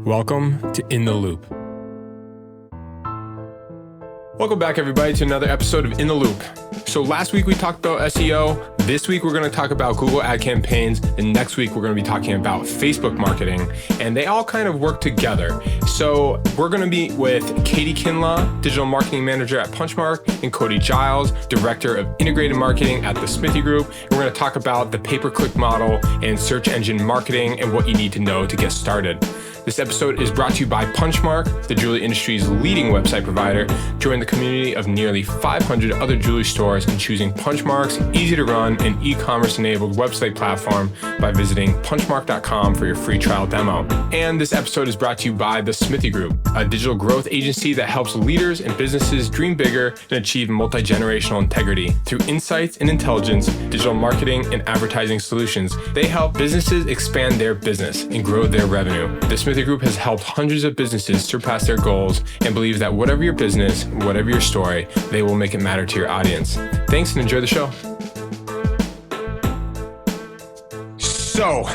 Welcome to In the Loop. Welcome back, everybody, to another episode of In the Loop. So last week we talked about SEO. This week we're going to talk about Google ad campaigns. And next week we're going to be talking about Facebook marketing. And they all kind of work together. So we're going to be with Katie Kinlaw, Digital Marketing Manager at Punchmark, and Cody Giles, Director of Integrated Marketing at the Smithee Group. And we're going to talk about the pay-per-click model and search engine marketing and what you need to know to get started. This episode is brought to you by Punchmark, the jewelry industry's leading website provider. Join the community of nearly 500 other jewelry stores in choosing Punchmark's easy-to-run and e-commerce-enabled website platform by visiting punchmark.com for your free trial demo. And this episode is brought to you by the Smithee Group, a digital growth agency that helps leaders and businesses dream bigger and achieve multi-generational integrity. Through insights and intelligence, digital marketing, and advertising solutions, they help businesses expand their business and grow their revenue. The Smithee Group has helped hundreds of businesses surpass their goals and believes that whatever your business, whatever your story, they will make it matter to your audience. Thanks and enjoy the show. So,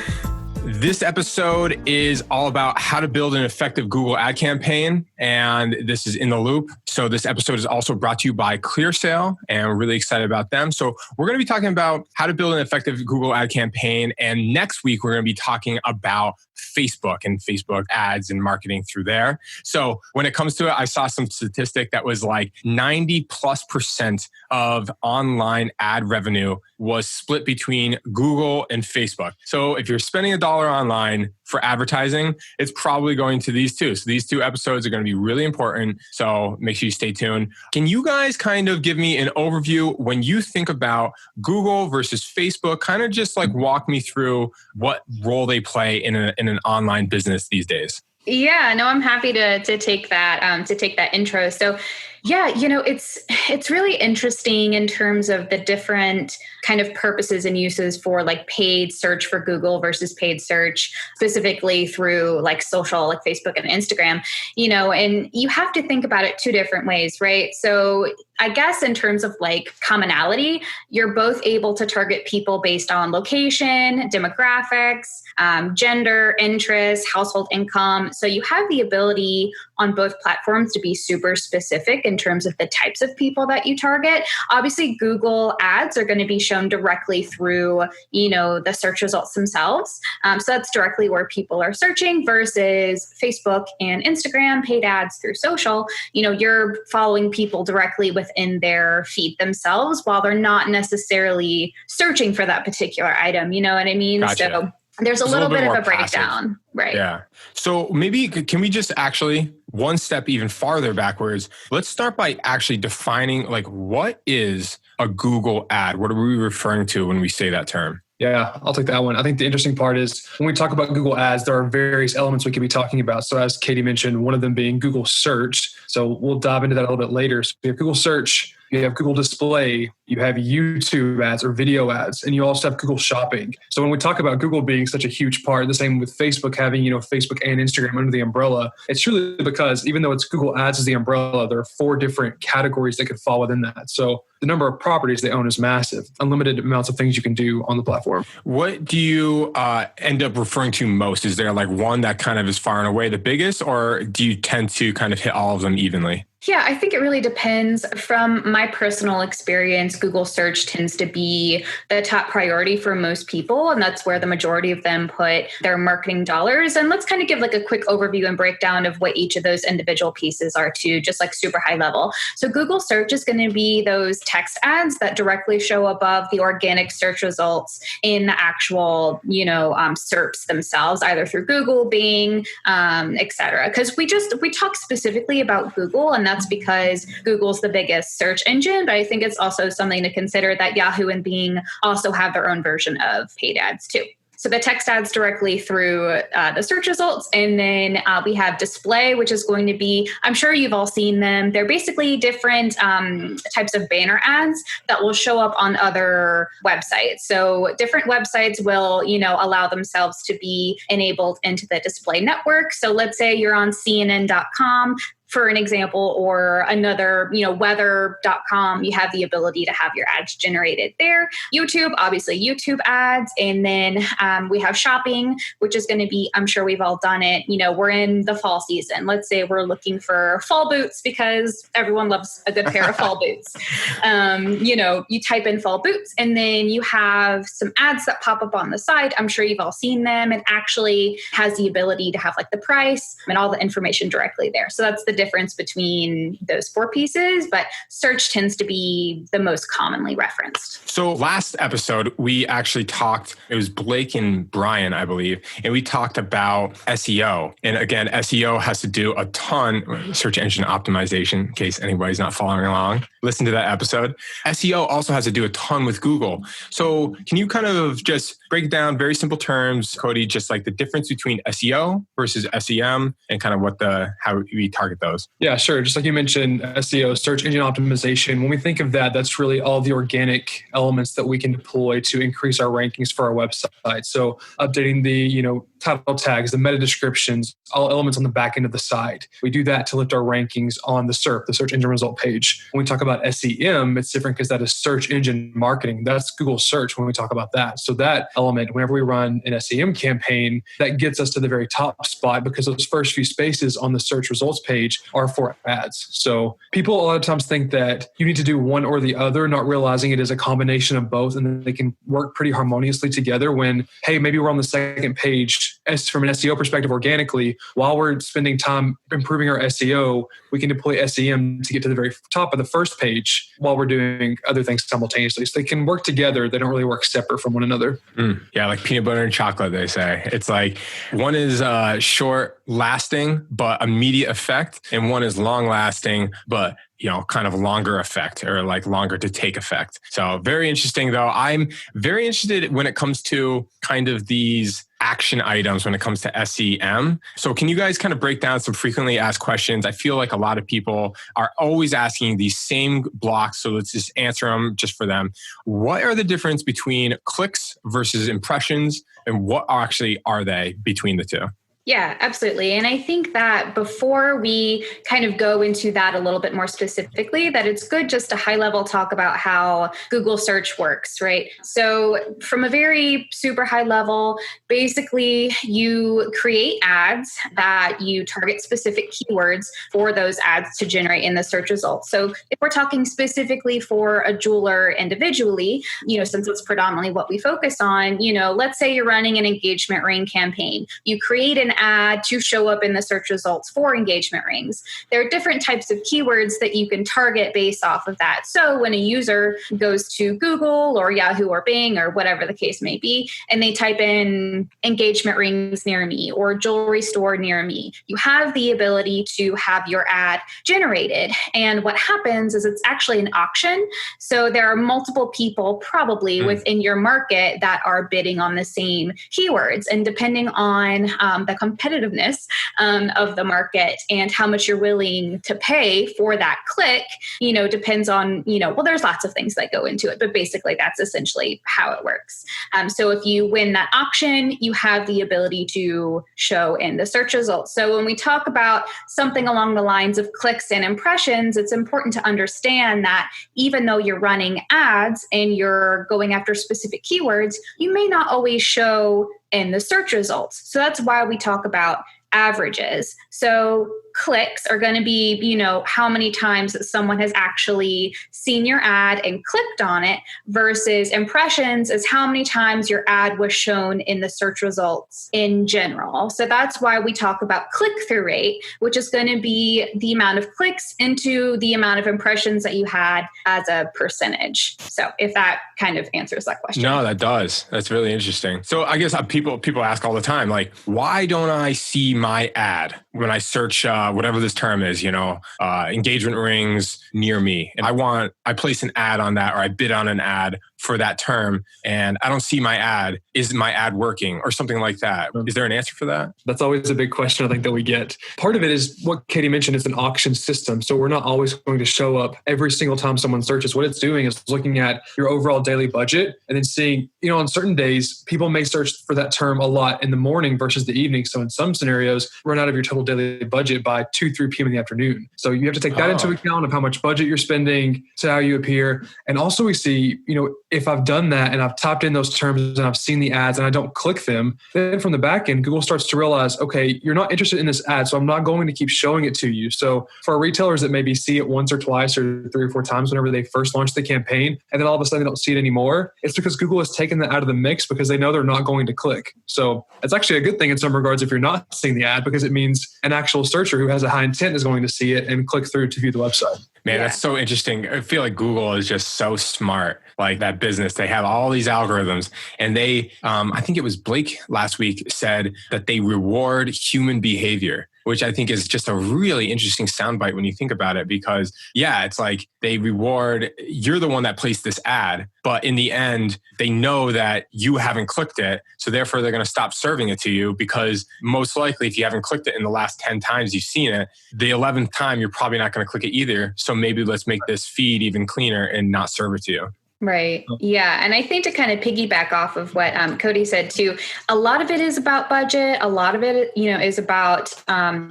this episode is all about how to build an effective Google ad campaign, and this is In the Loop. So this episode is also brought to you by ClearSale, and we're really excited about them. So we're going to be talking about how to build an effective Google ad campaign, and next week we're going to be talking about Facebook and Facebook ads and marketing through there. So when it comes to it, I saw some statistic that was like 90+% of online ad revenue was split between Google and Facebook. So if you're spending $1 online for advertising, it's probably going to these two. So these two episodes are going to be really important. So make sure you stay tuned. Can you guys kind of give me an overview when you think about Google versus Facebook? Kind of just like walk me through what role they play in an online business these days. Yeah, no, I'm happy to take that intro. So yeah, it's really interesting in terms of the different kind of purposes and uses for like paid search for Google versus paid search specifically through like social, like Facebook and Instagram, and you have to think about it two different ways, right? So I guess in terms of like commonality, you're both able to target people based on location, demographics, gender, interests, household income. So you have the ability on both platforms to be super specific in terms of the types of people that you target. Obviously, Google ads are going to be shown directly through, the search results themselves. So that's directly where people are searching versus Facebook and Instagram, paid ads through social. You're following people directly within their feed themselves while they're not necessarily searching for that particular item. You know what I mean? Gotcha. So there's a little bit of a breakdown, passive. Right? Yeah. So maybe can we just actually one step even farther backwards? Let's start by actually defining like what is a Google ad? What are we referring to when we say that term? Yeah, I'll take that one. I think the interesting part is when we talk about Google ads, there are various elements we could be talking about. So as Katie mentioned, one of them being Google search. So we'll dive into that a little bit later. So we have Google search, you have Google display, you have YouTube ads or video ads, and you also have Google shopping. So when we talk about Google being such a huge part, the same with Facebook having, Facebook and Instagram under the umbrella, it's truly because even though it's Google ads as the umbrella, there are 4 different categories that could fall within that. So the number of properties they own is massive, unlimited amounts of things you can do on the platform. What do you end up referring to most? Is there like one that kind of is far and away the biggest, or do you tend to kind of hit all of them evenly? Yeah, I think it really depends. From my personal experience, Google search tends to be the top priority for most people, and that's where the majority of them put their marketing dollars. And let's kind of give like a quick overview and breakdown of what each of those individual pieces are too, just like super high level. So Google search is going to be those text ads that directly show above the organic search results in the actual, SERPs themselves, either through Google, Bing, et cetera. Because we talk specifically about Google, and that's because Google's the biggest search engine, but I think it's also something to consider that Yahoo and Bing also have their own version of paid ads too. So the text ads directly through the search results. And then we have display, which is going to be, I'm sure you've all seen them. They're basically different types of banner ads that will show up on other websites. So different websites will, allow themselves to be enabled into the display network. So let's say you're on CNN.com. for an example, or another, weather.com, you have the ability to have your ads generated there. YouTube, obviously YouTube ads. And then we have shopping, which is going to be, I'm sure we've all done it. We're in the fall season. Let's say we're looking for fall boots because everyone loves a good pair of fall boots. You type in fall boots and then you have some ads that pop up on the side. I'm sure you've all seen them. It actually has the ability to have like the price and all the information directly there. So that's the difference between those four pieces, but search tends to be the most commonly referenced. So last episode, we actually talked, it was Blake and Brian, I believe, and we talked about SEO. And again, SEO has to do a ton, search engine optimization, in case anybody's not following along. Listen to that episode. SEO also has to do a ton with Google. So can you kind of just break down very simple terms, Cody, just like the difference between SEO versus SEM and kind of how we target those? Yeah, sure. Just like you mentioned, SEO, search engine optimization. When we think of that, that's really all the organic elements that we can deploy to increase our rankings for our website. So updating the, title tags, the meta descriptions, all elements on the back end of the site. We do that to lift our rankings on the SERP, the search engine result page. When we talk about SEM, it's different because that is search engine marketing. That's Google search when we talk about that. So that element, whenever we run an SEM campaign, that gets us to the very top spot because those first few spaces on the search results page are for ads. So people a lot of times think that you need to do one or the other, not realizing it is a combination of both and then they can work pretty harmoniously together when, hey, maybe we're on the second page from an SEO perspective organically. While we're spending time improving our SEO, we can deploy SEM to get to the very top of the first page while we're doing other things simultaneously. So they can work together. They don't really work separate from one another. Yeah, like peanut butter and chocolate, they say. It's like one is short lasting, but immediate effect. And one is long lasting, but kind of longer effect or like longer to take effect. So very interesting though. I'm very interested when it comes to kind of these action items when it comes to SEM. So can you guys kind of break down some frequently asked questions? I feel like a lot of people are always asking these same blocks. So let's just answer them just for them. What are the difference between clicks versus impressions? And what actually are they between the two? Yeah, absolutely. And I think that before we kind of go into that a little bit more specifically, that it's good just to high level talk about how Google search works, right? So from a very super high level, basically you create ads that you target specific keywords for those ads to generate in the search results. So if we're talking specifically for a jeweler individually, since it's predominantly what we focus on, let's say you're running an engagement ring campaign. You create an ad to show up in the search results for engagement rings. There are different types of keywords that you can target based off of that. So when a user goes to Google or Yahoo or Bing or whatever the case may be, and they type in engagement rings near me or jewelry store near me, you have the ability to have your ad generated. And what happens is it's actually an auction. So there are multiple people probably within your market that are bidding on the same keywords. And depending on the competitiveness of the market and how much you're willing to pay for that click, depends on, there's lots of things that go into it, but basically that's essentially how it works. So if you win that auction, you have the ability to show in the search results. So when we talk about something along the lines of clicks and impressions, it's important to understand that even though you're running ads and you're going after specific keywords, you may not always show in the search results. So that's why we talk about averages. So clicks are going to be, how many times that someone has actually seen your ad and clicked on it, versus impressions is how many times your ad was shown in the search results in general. So that's why we talk about click-through rate, which is going to be the amount of clicks into the amount of impressions that you had as a percentage. So if that kind of answers that question. No, that does. That's really interesting. So I guess people ask all the time, like, why don't I see my ad when I search whatever this term is, engagement rings near me, and I place an ad on that, or I bid on an ad for that term and I don't see my ad. Is my ad working or something like that? Is there an answer for that? That's always a big question I think that we get. Part of it is what Katie mentioned is an auction system. So we're not always going to show up every single time someone searches. What it's doing is looking at your overall daily budget and then seeing, on certain days, people may search for that term a lot in the morning versus the evening. So in some scenarios, run out of your total daily budget by 2-3 p.m. in the afternoon. So you have to take that into account of how much budget you're spending to how you appear. And also we see, if I've done that and I've typed in those terms and I've seen the ads and I don't click them, then from the back end, Google starts to realize, okay, you're not interested in this ad, so I'm not going to keep showing it to you. So for retailers that maybe see it once or twice or 3 or 4 times whenever they first launch the campaign, and then all of a sudden they don't see it anymore, it's because Google has taken that out of the mix because they know they're not going to click. So it's actually a good thing in some regards if you're not seeing the ad, because it means an actual searcher who has a high intent is going to see it and click through to view the website. Man, that's so interesting. I feel like Google is just so smart, like that business. They have all these algorithms and they, I think it was Blake last week said that they reward human behavior, which I think is just a really interesting soundbite when you think about it, because it's like they reward, you're the one that placed this ad, but in the end, they know that you haven't clicked it. So therefore they're going to stop serving it to you, because most likely if you haven't clicked it in the last 10 times you've seen it, the 11th time, you're probably not going to click it either. So maybe let's make this feed even cleaner and not serve it to you. Right. Yeah. And I think to kind of piggyback off of what Cody said too, a lot of it is about budget. A lot of it, is about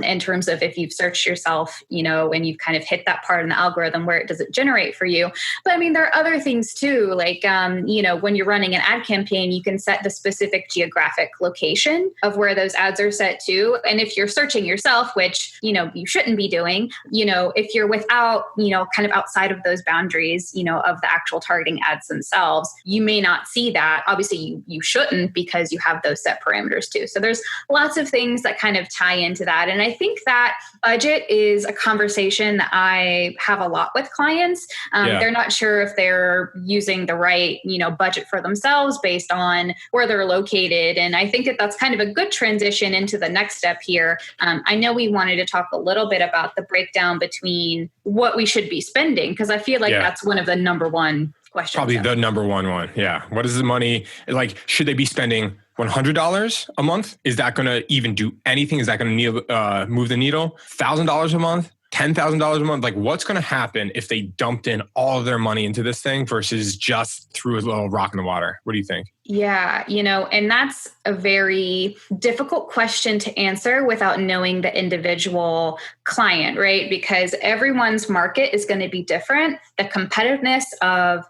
in terms of if you've searched yourself, and you've kind of hit that part in the algorithm where it doesn't generate for you. But I mean, there are other things too, like, when you're running an ad campaign, you can set the specific geographic location of where those ads are set to. And if you're searching yourself, which, you shouldn't be doing, if you're without, kind of outside of those boundaries, of the actual targeting ads themselves, you may not see that. Obviously, you shouldn't, because you have those set parameters too. So there's lots of things that kind of tie into that. And I think that budget is a conversation that I have a lot with clients. They're not sure if they're using the right, budget for themselves based on where they're located. And I think that that's kind of a good transition into the next step here. I know we wanted to talk a little bit about the breakdown between what we should be spending, because I feel like that's one of the number one questions. Probably the number one. Yeah. What is the money? Like, should they be spending $100 a month? Is that going to even do anything? Is that going to move the needle? $1,000 a month? $10,000 a month? Like, what's going to happen if they dumped in all of their money into this thing versus just threw a little rock in the water? What do you think? Yeah, and that's a very difficult question to answer without knowing the individual client, right? Because everyone's market is going to be different. The competitiveness of,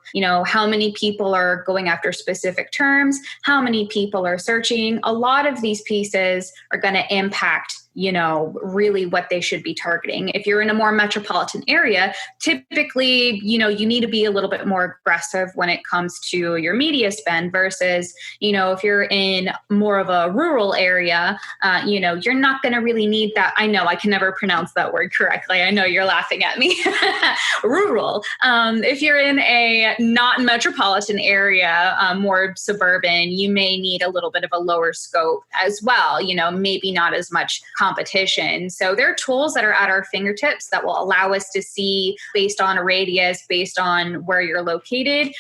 how many people are going after specific terms, how many people are searching, a lot of these pieces are going to impact really what they should be targeting. If you're in a more metropolitan area, typically, you need to be a little bit more aggressive when it comes to your media spend versus, if you're in more of a rural area, you're not going to really need that. I know I can never pronounce that word correctly. I know you're laughing at me. Rural. If you're in a not metropolitan area, more suburban, you may need a little bit of a lower scope as well. Maybe not as much competition. So there are tools that are at our fingertips that will allow us to see, based on a radius, based on where you're located,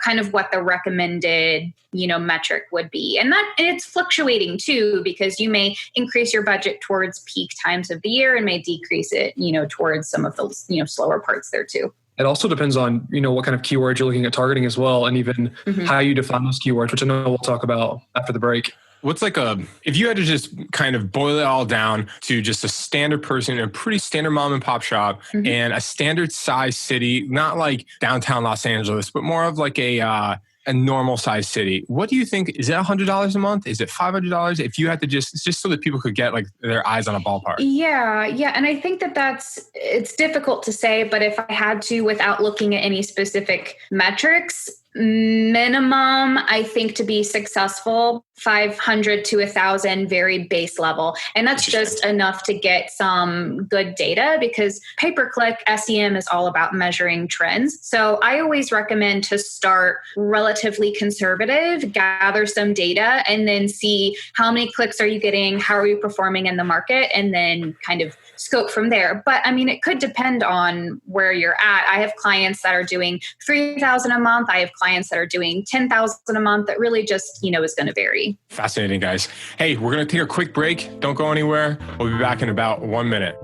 kind of what the recommended, metric would be. And it's fluctuating too, because you may increase your budget towards peak times of the year and may decrease it, towards some of those, slower parts there too. It also depends on, what kind of keywords you're looking at targeting as well, and even how you define those keywords, which I know we'll talk about after the break. What's if you had to just kind of boil it all down to just a standard person in a pretty standard mom and pop shop and a standard size city, not like downtown Los Angeles, but more of like a normal size city, what do you think? Is it $100 a month? Is it $500? If you had to just so that people could get like their eyes on a ballpark. Yeah. And I think it's difficult to say, but if I had to, without looking at any specific metrics, minimum, I think, to be successful, 500 to 1,000, very base level. And that's just enough to get some good data, because pay-per-click SEM is all about measuring trends. So I always recommend to start relatively conservative, gather some data, and then see how many clicks are you getting, how are you performing in the market, and then kind of scope from there. But I mean, it could depend on where you're at. I have clients that are doing 3,000 a month. I have clients that are doing 10,000 a month. That really just, is going to vary. Fascinating, guys. Hey, we're going to take a quick break. Don't go anywhere. We'll be back in about 1 minute.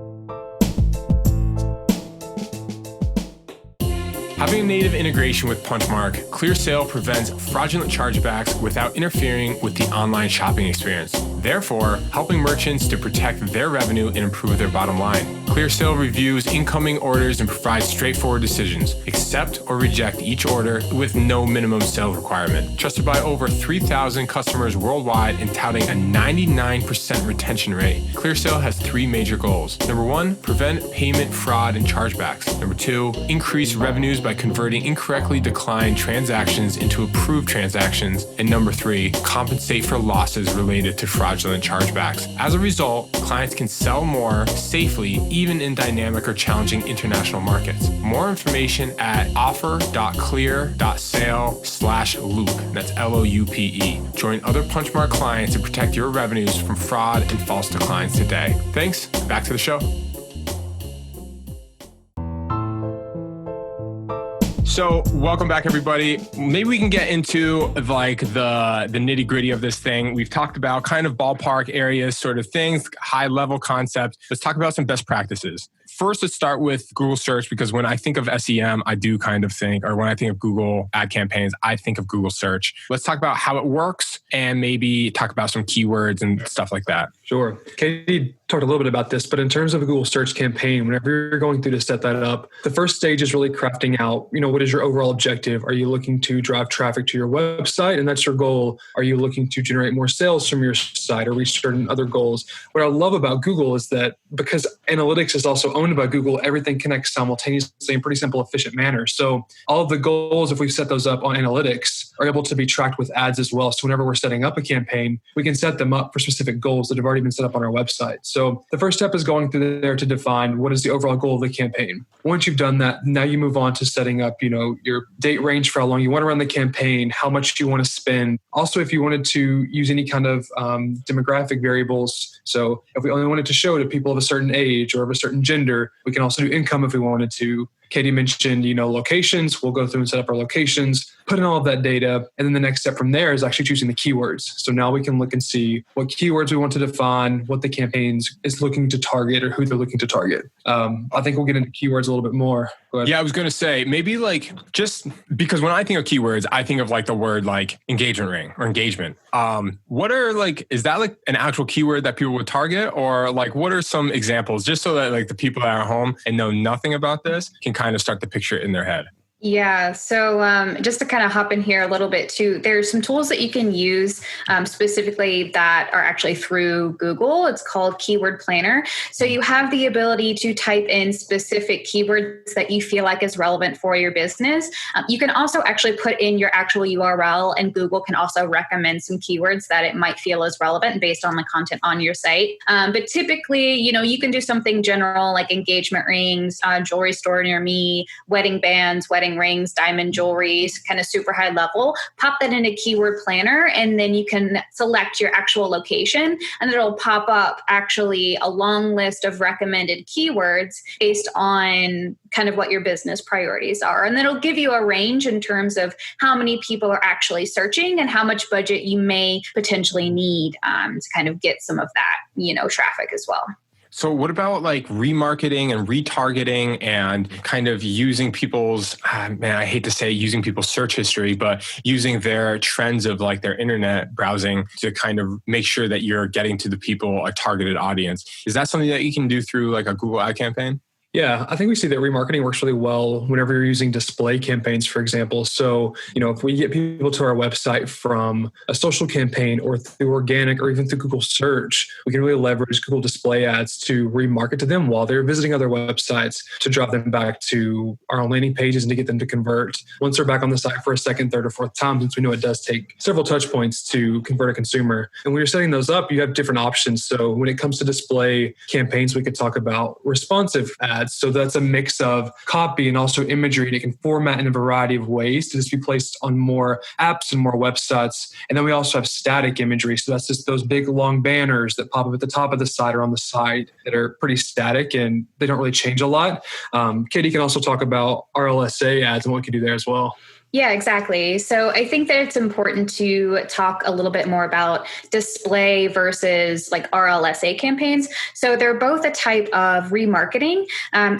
Having a native integration with Punchmark, ClearSale prevents fraudulent chargebacks without interfering with the online shopping experience, therefore helping merchants to protect their revenue and improve their bottom line. ClearSale reviews incoming orders and provides straightforward decisions. Accept or reject each order with no minimum sale requirement. Trusted by over 3,000 customers worldwide and touting a 99% retention rate, ClearSale has 3 major goals. Number 1, prevent payment fraud and chargebacks. Number 2, increase revenues by converting incorrectly declined transactions into approved transactions. And number 3, compensate for losses related to fraudulent chargebacks. As a result, clients can sell more safely, even in dynamic or challenging international markets. More information at offer.clear.sale/Loupe. That's Loupe. Join other Punchmark clients and protect your revenues from fraud and false declines today. Thanks. Back to the show. So welcome back, everybody. Maybe we can get into like the nitty gritty of this thing. We've talked about kind of ballpark areas, sort of things, high level concepts. Let's talk about some best practices. First, let's start with Google search, because when I think of SEM, I do kind of think, or when I think of Google ad campaigns, I think of Google search. Let's talk about how it works and maybe talk about some keywords and stuff like that. Sure. Katie talked a little bit about this, but in terms of a Google search campaign, whenever you're going through to set that up, the first stage is really crafting out, what is your overall objective? Are you looking to drive traffic to your website? And that's your goal. Are you looking to generate more sales from your site or reach certain other goals? What I love about Google is that because analytics is also owned by Google, everything connects simultaneously in pretty simple, efficient manner. So all of the goals, if we've set those up on analytics, are able to be tracked with ads as well. So whenever we're setting up a campaign, we can set them up for specific goals that have already been set up on our website. So the first step is going through there to define what is the overall goal of the campaign. Once you've done that, now you move on to setting up, your date range for how long you want to run the campaign, how much you want to spend. Also, if you wanted to use any kind of demographic variables. So if we only wanted to show to people of a certain age or of a certain gender, we can also do income if we wanted to. Katie mentioned, locations. We'll go through and set up our locations, put in all of that data. And then the next step from there is actually choosing the keywords. So now we can look and see what keywords we want to define, what the campaigns is looking to target or who they're looking to target. I think we'll get into keywords a little bit more. Yeah, I was going to say maybe just because when I think of keywords, I think of the word engagement ring or engagement. What are is that an actual keyword that people would target, or what are some examples just so that the people that are at home and know nothing about this can kind of start to picture it in their head? Yeah. So just to kind of hop in here a little bit too, there's some tools that you can use specifically that are actually through Google. It's called Keyword Planner. So you have the ability to type in specific keywords that you feel like is relevant for your business. You can also actually put in your actual URL, and Google can also recommend some keywords that it might feel is relevant based on the content on your site. But typically, you can do something general like engagement rings, jewelry store near me, wedding bands, wedding rings, diamond jewelry, kind of super high level. Pop that in a keyword planner, and then you can select your actual location, and it'll pop up actually a long list of recommended keywords based on kind of what your business priorities are. And then it'll give you a range in terms of how many people are actually searching and how much budget you may potentially need to kind of get some of that, traffic as well. So what about remarketing and retargeting and kind of using people's, I hate to say using people's search history, but using their trends of their internet browsing to kind of make sure that you're getting to the people, a targeted audience. Is that something that you can do through a Google ad campaign? Yeah, I think we see that remarketing works really well whenever you're using display campaigns, for example. So, if we get people to our website from a social campaign or through organic or even through Google search, we can really leverage Google display ads to remarket to them while they're visiting other websites to drive them back to our own landing pages and to get them to convert. Once they're back on the site for a second, third, or fourth time, since we know it does take several touch points to convert a consumer. And when you're setting those up, you have different options. So when it comes to display campaigns, we could talk about responsive ads. So that's a mix of copy and also imagery, and it can format in a variety of ways to just be placed on more apps and more websites. And then we also have static imagery. So that's just those big long banners that pop up at the top of the site or on the side that are pretty static and they don't really change a lot. Katie can also talk about RLSA ads and what we can do there as well. Yeah, exactly. So I think that it's important to talk a little bit more about display versus like RLSA campaigns. So they're both a type of remarketing.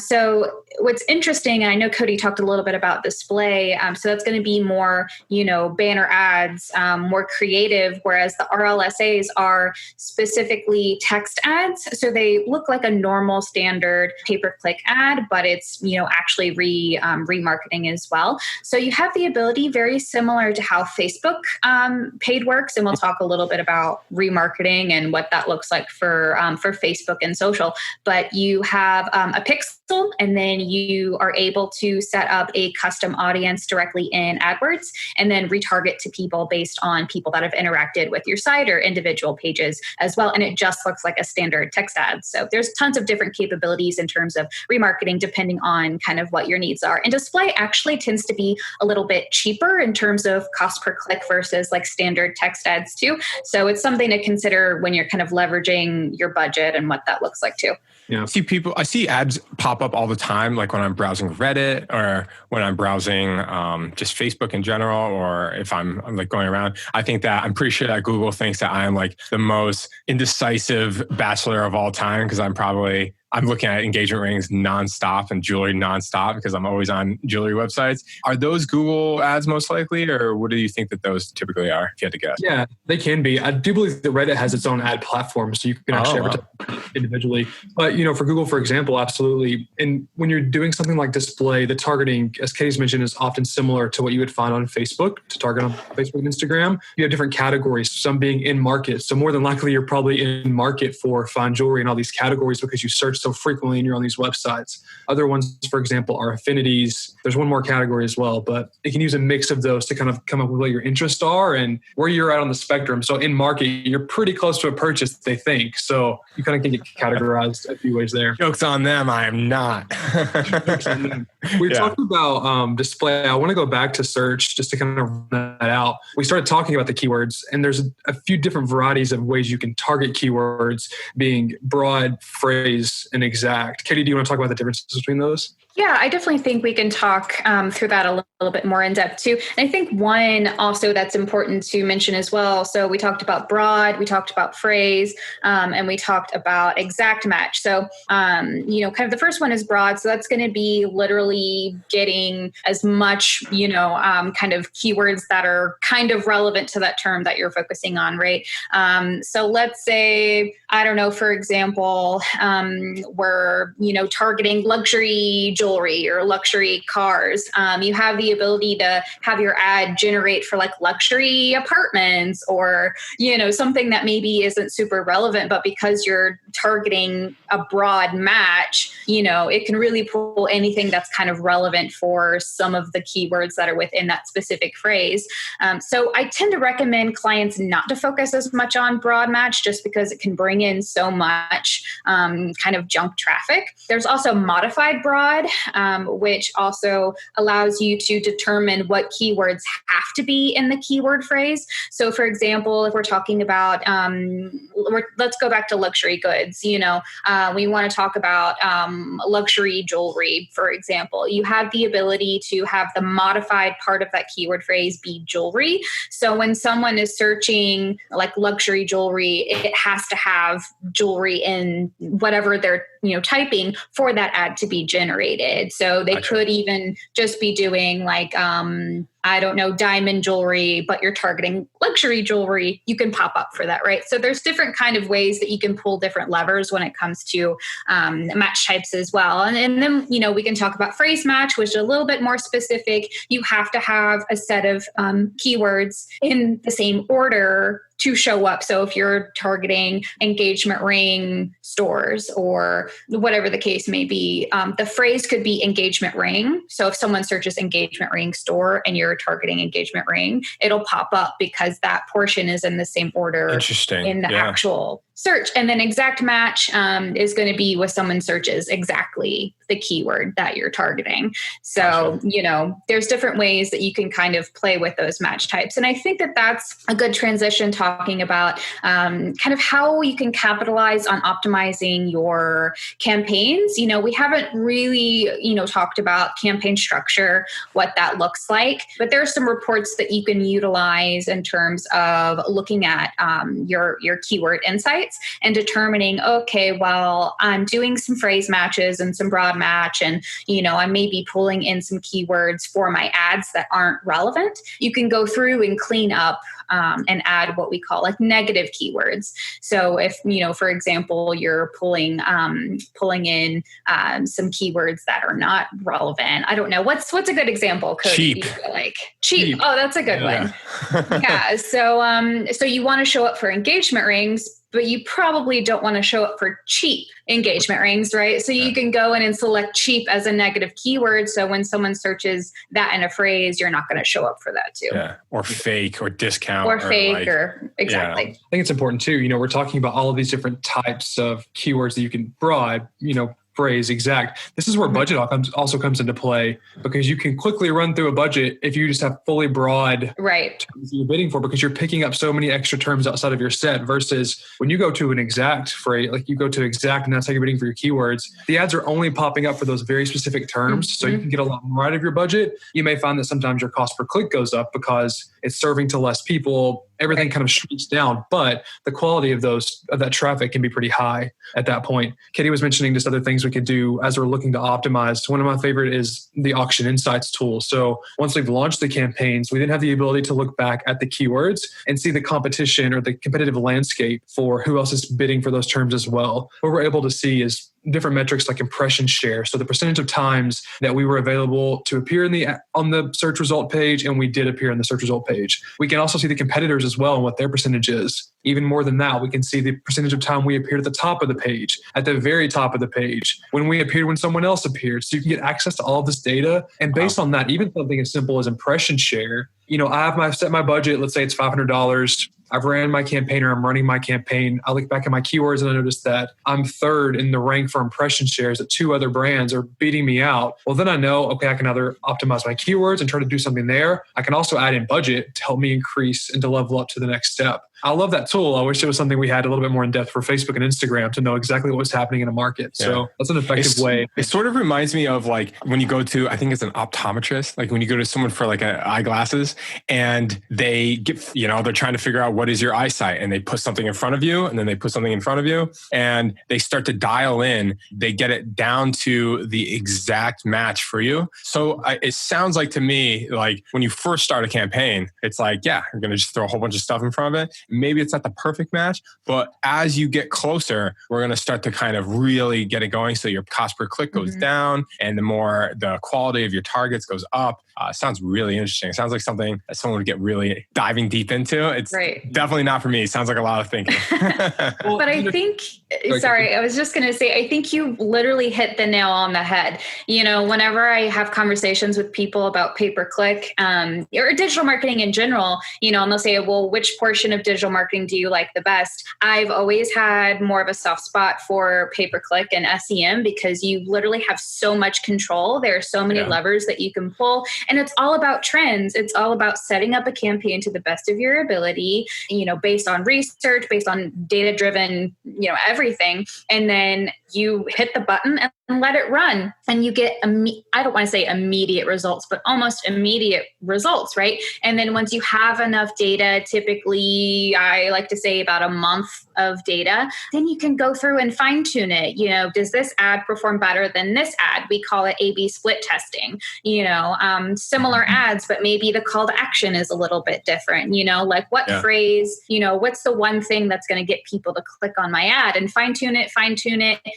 So what's interesting, and I know Cody talked a little bit about display. So that's going to be more, banner ads, more creative, whereas the RLSAs are specifically text ads. So they look like a normal standard pay-per-click ad, but it's, actually remarketing as well. So you have the ability, very similar to how Facebook paid works, and we'll talk a little bit about remarketing and what that looks like for Facebook and social. But you have a pixel, and then you are able to set up a custom audience directly in AdWords, and then retarget to people based on people that have interacted with your site or individual pages as well. And it just looks like a standard text ad. So there's tons of different capabilities in terms of remarketing, depending on kind of what your needs are. And display actually tends to be a little bit cheaper in terms of cost per click versus like standard text ads too. So it's something to consider when you're kind of leveraging your budget and what that looks like too. Yeah. I see ads pop up all the time, like when I'm browsing Reddit or when I'm browsing just Facebook in general, or if I'm like going around. I think that I'm pretty sure that Google thinks that I'm like the most indecisive bachelor of all time, because I'm looking at engagement rings nonstop and jewelry nonstop because I'm always on jewelry websites. Are those Google ads most likely, or what do you think that those typically are, if you had to guess? Yeah, they can be. I do believe that Reddit has its own ad platform, so you can actually advertise individually. But, for Google, for example, absolutely. And when you're doing something like display, the targeting, as Katie's mentioned, is often similar to what you would find on Facebook, to target on Facebook and Instagram. You have different categories, some being in market. So more than likely, you're probably in market for fine jewelry and all these categories because you search so frequently and you're on these websites. Other ones, for example, are affinities. There's one more category as well, but you can use a mix of those to kind of come up with what your interests are and where you're at on the spectrum. So in market, you're pretty close to a purchase, they think. So you kind of can get categorized a few ways there. Joke's on them. I am not. We talked about display. I want to go back to search just to kind of run that out. We started talking about the keywords, and there's a few different varieties of ways you can target keywords, being broad, phrase, and exact. Katie, do you want to talk about the differences between those? Yeah, I definitely think we can talk through that a little bit more in depth too. And I think one also that's important to mention as well. So we talked about broad, we talked about phrase, and we talked about exact match. So, kind of the first one is broad. So that's going to be literally getting as much, kind of keywords that are kind of relevant to that term that you're focusing on, right? So let's say, I don't know, for example, we're, targeting luxury jewelry or luxury cars. You have the ability to have your ad generate for like luxury apartments or, something that maybe isn't super relevant, but because you're targeting a broad match, it can really pull anything that's kind of relevant for some of the keywords that are within that specific phrase. So I tend to recommend clients not to focus as much on broad match just because it can bring in so much kind of junk traffic. There's also modified broad, which also allows you to determine what keywords have to be in the keyword phrase. So for example, if we're talking about, let's go back to luxury goods, we want to talk about luxury jewelry, for example. You have the ability to have the modified part of that keyword phrase be jewelry. So when someone is searching like luxury jewelry, it has to have jewelry in whatever they're typing for that ad to be generated. So they could even just be doing like, I don't know, diamond jewelry, but you're targeting luxury jewelry, you can pop up for that, right? So there's different kind of ways that you can pull different levers when it comes to match types as well. And then, we can talk about phrase match, which is a little bit more specific. You have to have a set of keywords in the same order to show up. So if you're targeting engagement ring stores or whatever the case may be, the phrase could be engagement ring. So if someone searches engagement ring store and you're targeting engagement ring, it'll pop up because that portion is in the same order in the actual search. And then exact match is going to be with someone searches exactly the keyword that you're targeting. So, Gotcha. There's different ways that you can kind of play with those match types. And I think that that's a good transition, talking about kind of how you can capitalize on optimizing your campaigns. We haven't really, talked about campaign structure, what that looks like, but there are some reports that you can utilize in terms of looking at your keyword insights and determining, okay, well, I'm doing some phrase matches and some broad match, and I may be pulling in some keywords for my ads that aren't relevant. You can go through and clean up and add what we call like negative keywords. So if, for example, you're pulling in some keywords that are not relevant. I don't know. What's a good example? Cody? Cheap. Like cheap. Oh, that's a good one. Yeah. So you want to show up for engagement rings, but you probably don't want to show up for cheap engagement rings, right? So you can go in and select cheap as a negative keyword. So when someone searches that in a phrase, you're not going to show up for that too. Yeah. Or fake or discount. Or fake exactly. Yeah. I think it's important too. We're talking about all of these different types of keywords that you can broad, phrase, exact. This is where budget also comes into play, because you can quickly run through a budget if you just have fully broad terms that you're bidding for, because you're picking up so many extra terms outside of your set, versus when you go to an exact phrase, like you go to exact and that's how you're bidding for your keywords, the ads are only popping up for those very specific terms. So you can get a lot more out of your budget. You may find that sometimes your cost per click goes up because it's serving to less people. Everything kind of shrinks down, but the quality of that traffic can be pretty high at that point. Katie was mentioning just other things we could do as we're looking to optimize. One of my favorite is the auction insights tool. So once we've launched the campaigns, we then have the ability to look back at the keywords and see the competition or the competitive landscape for who else is bidding for those terms as well. What we're able to see is different metrics like impression share. So the percentage of times that we were available to appear on the search result page, and we did appear on the search result page. We can also see the competitors as well and what their percentage is. Even more than that, we can see the percentage of time we appeared at the top of the page, at the very top of the page, when we appeared when someone else appeared. So you can get access to all of this data. And based on that, even something as simple as impression share, I've set my budget, let's say it's $500. I've ran my campaign, or I'm running my campaign. I look back at my keywords and I notice that I'm third in the rank for impression shares, that 2 other brands are beating me out. Well, then I know, okay, I can either optimize my keywords and try to do something there. I can also add in budget to help me increase and to level up to the next step. I love that tool. I wish it was something we had a little bit more in depth for Facebook and Instagram to know exactly what was happening in a market. Yeah. So that's an effective way. It sort of reminds me of like when you go to, I think it's an optometrist, like when you go to someone for like eyeglasses and they get, they're trying to figure out what is your eyesight, and they put something in front of you, and then they put something in front of you, and they start to dial in, they get it down to the exact match for you. So it sounds like to me, like when you first start a campaign, it's like, yeah, you're going to just throw a whole bunch of stuff in front of it. Maybe it's not the perfect match, but as you get closer, we're going to start to kind of really get it going. So your cost per click goes down, and the quality of your targets goes up. Sounds really interesting. It sounds like something that someone would get really diving deep into. It's definitely not for me. It sounds like a lot of thinking. But I think, I was just going to say, I think you literally hit the nail on the head. Whenever I have conversations with people about pay-per-click or digital marketing in general, and they'll say, well, which portion of digital marketing do you like the best? I've always had more of a soft spot for pay-per-click and SEM, because you literally have so much control. There are so many levers that you can pull, and it's all about trends. It's all about setting up a campaign to the best of your ability, based on research, based on data-driven, everything. And then you hit the button and let it run. And you get, I don't want to say immediate results, but almost immediate results, right? And then once you have enough data, typically I like to say about a month of data, then you can go through and fine tune it. Does this ad perform better than this ad? We call it A/B split testing, similar ads, but maybe the call to action is a little bit different, like what phrase, what's the one thing that's going to get people to click on my ad, and fine tune it.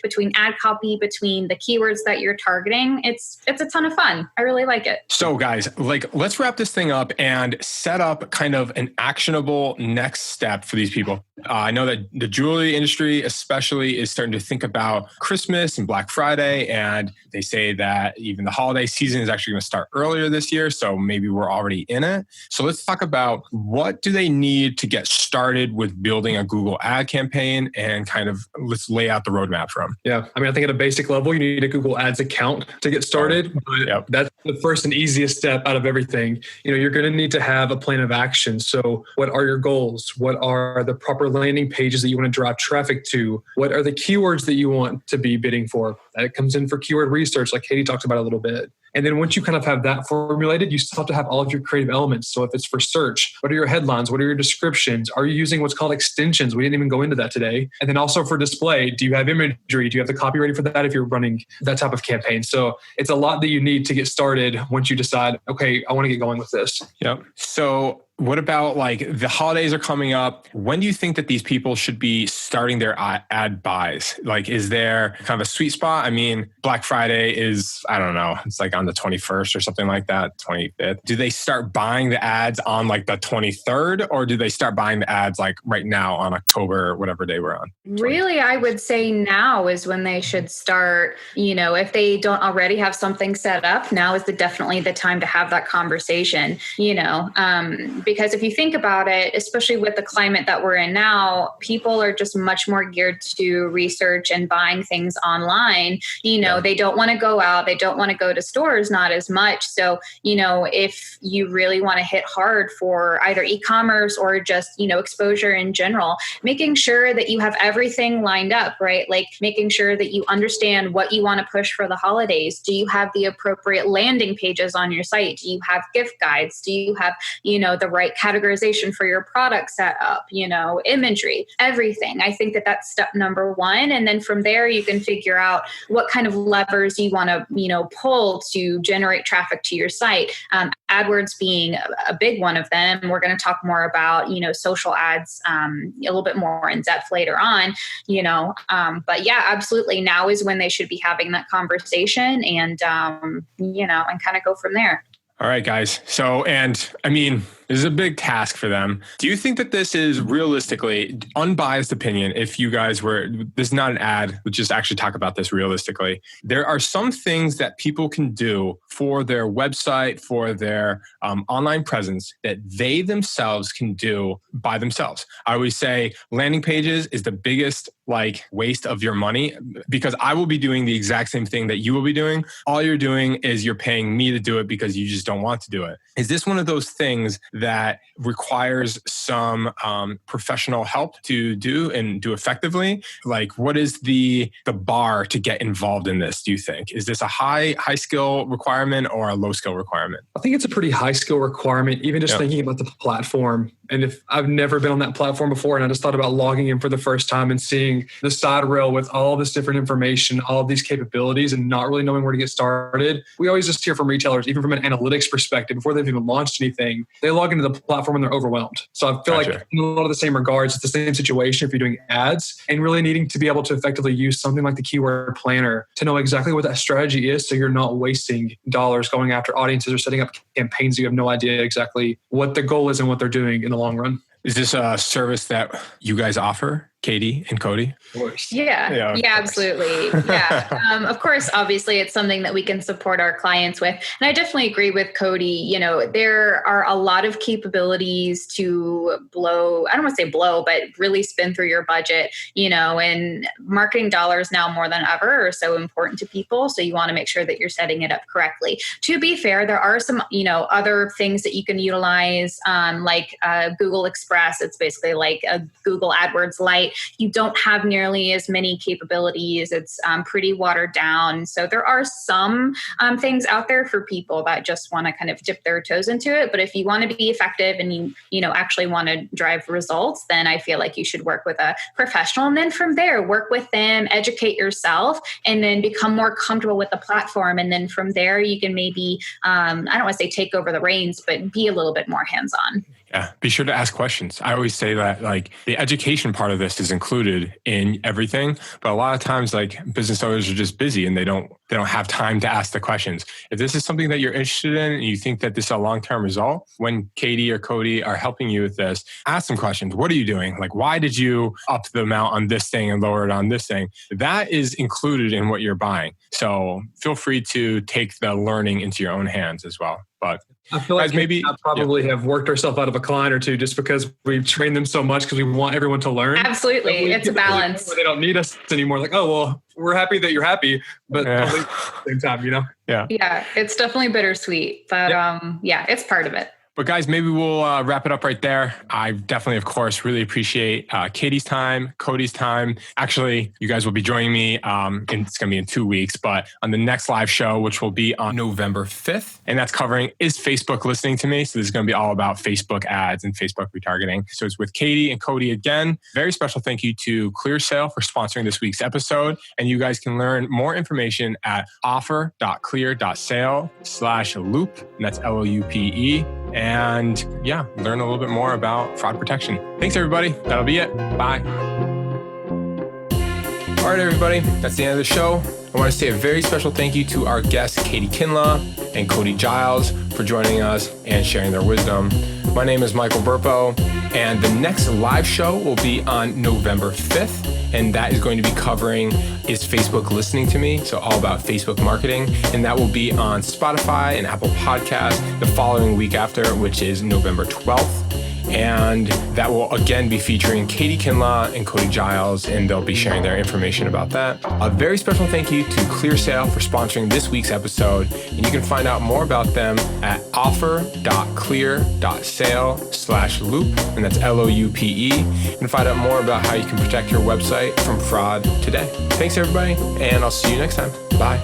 between ad copy, between the keywords that you're targeting. It's a ton of fun. I really like it. So guys, let's wrap this thing up and set up kind of an actionable next step for these people. I know that the jewelry industry especially is starting to think about Christmas and Black Friday, and they say that even the holiday season is actually going to start earlier this year. So maybe we're already in it. So let's talk about what do they need to get started with building a Google ad campaign, and kind of let's lay out the roadmap for them. Yeah. I mean, I think at a basic level, you need a Google Ads account to get started. But that's the first and easiest step out of everything. You're going to need to have a plan of action. So what are your goals? What are the proper landing pages that you want to drive traffic to? What are the keywords that you want to be bidding for? That comes in for keyword research, like Katie talked about a little bit. And then once you kind of have that formulated, you still have to have all of your creative elements. So if it's for search, what are your headlines? What are your descriptions? Are you using what's called extensions? We didn't even go into that today. And then also for display, do you have imagery? Do you have the copy ready for that if you're running that type of campaign? So it's a lot that you need to get started once you decide, okay, I want to get going with this. Yep. So what about the holidays are coming up? When do you think that these people should be starting their ad buys? Is there kind of a sweet spot? I mean, Black Friday is, I don't know, it's on the 21st or something like that, 25th. Do they start buying the ads on the 23rd, or do they start buying the ads right now on October, whatever day we're on? Really, I would say now is when they should start. If they don't already have something set up, now is definitely the time to have that conversation, because if you think about it, especially with the climate that we're in now, people are just much more geared to research and buying things online. They don't want to go out. They don't want to go to stores, not as much. So, if you really want to hit hard for either e-commerce or just, exposure in general, making sure that you have everything lined up, right? Making sure that you understand what you want to push for the holidays. Do you have the appropriate landing pages on your site? Do you have gift guides? Do you have, the right categorization for your product set up, imagery, everything. I think that's step number one. And then from there, you can figure out what kind of levers you want to, pull to generate traffic to your site. AdWords being a big one of them. We're going to talk more about, social ads a little bit more in depth later on, but yeah, absolutely. Now is when they should be having that conversation and kind of go from there. All right, guys. So, and I mean, this is a big task for them. Do you think that this is realistically, unbiased opinion, if you guys were, this is not an ad, let's just actually talk about this realistically. There are some things that people can do for their website, for their online presence that they themselves can do by themselves. I always say landing pages is the biggest waste of your money, because I will be doing the exact same thing that you will be doing. All you're doing is you're paying me to do it because you just don't want to do it. Is this one of those things that requires some professional help to do and do effectively? What is the bar to get involved in this, do you think? Is this a high skill requirement or a low skill requirement? I think it's a pretty high skill requirement, even just thinking about the platform. And if I've never been on that platform before, and I just thought about logging in for the first time and seeing the side rail with all this different information, all of these capabilities, and not really knowing where to get started. We always just hear from retailers, even from an analytics perspective, before they've even launched anything, they log into the platform and they're overwhelmed. So I feel like in a lot of the same regards, it's the same situation if you're doing ads, and really needing to be able to effectively use something like the keyword planner to know exactly what that strategy is, so you're not wasting dollars going after audiences or setting up campaigns. You have no idea exactly what the goal is and what they're doing in the long run. Is this a service that you guys offer, Katie and Cody? Of course. Yeah, absolutely. Yeah. Of course, obviously, it's something that we can support our clients with. And I definitely agree with Cody. There are a lot of capabilities to blow, I don't want to say blow, but really spin through your budget, and marketing dollars now more than ever are so important to people. So you want to make sure that you're setting it up correctly. To be fair, there are some, other things that you can utilize, like Google Express. It's basically like a Google AdWords Lite. You don't have nearly as many capabilities. It's pretty watered down. So there are some things out there for people that just want to kind of dip their toes into it. But if you want to be effective and you actually want to drive results, then I feel like you should work with a professional. And then from there, work with them, educate yourself, and then become more comfortable with the platform. And then from there, you can maybe, I don't want to say take over the reins, but be a little bit more hands-on. Yeah, be sure to ask questions. I always say that like the education part of this is included in everything, but a lot of times like business owners are just busy and they don't have time to ask the questions. If this is something that you're interested in and you think that this is a long-term result, when Katie or Cody are helping you with this, ask them questions. What are you doing? Like, why did you up the amount on this thing and lower it on this thing? That is included in what you're buying. So feel free to take the learning into your own hands as well. But I feel like maybe probably have worked ourselves out of a client or two just because we've trained them so much because we want everyone to learn. Absolutely. It's a balance. They don't need us anymore. Like, oh, well, we're happy that you're happy, but at the same time, Yeah. Yeah. It's definitely bittersweet, but it's part of it. But guys, maybe we'll wrap it up right there. I definitely, of course, really appreciate Katie's time, Cody's time. Actually, you guys will be joining me. It's going to be in 2 weeks, but on the next live show, which will be on November 5th. And that's covering, is Facebook listening to me? So this is going to be all about Facebook ads and Facebook retargeting. So it's with Katie and Cody again. Very special thank you to ClearSale for sponsoring this week's episode. And you guys can learn more information at offer.clear.sale/Loupe. And that's Loupe. And learn a little bit more about fraud protection. Thanks, everybody. That'll be it. Bye. All right, everybody. That's the end of the show. I want to say a very special thank you to our guests, Katie Kinlaw and Cody Giles, for joining us and sharing their wisdom. My name is Michael Burpo, and the next live show will be on November 5th. And that is going to be covering, is Facebook listening to me? So all about Facebook marketing. And that will be on Spotify and Apple Podcasts the following week after, which is November 12th. And that will again be featuring Katie Kinlaw and Cody Giles, and they'll be sharing their information about that. A very special thank you to ClearSale for sponsoring this week's episode. And you can find out more about them at offer.clear.sale/Loupe, and that's Loupe, and find out more about how you can protect your website from fraud today. Thanks, everybody, and I'll see you next time. Bye.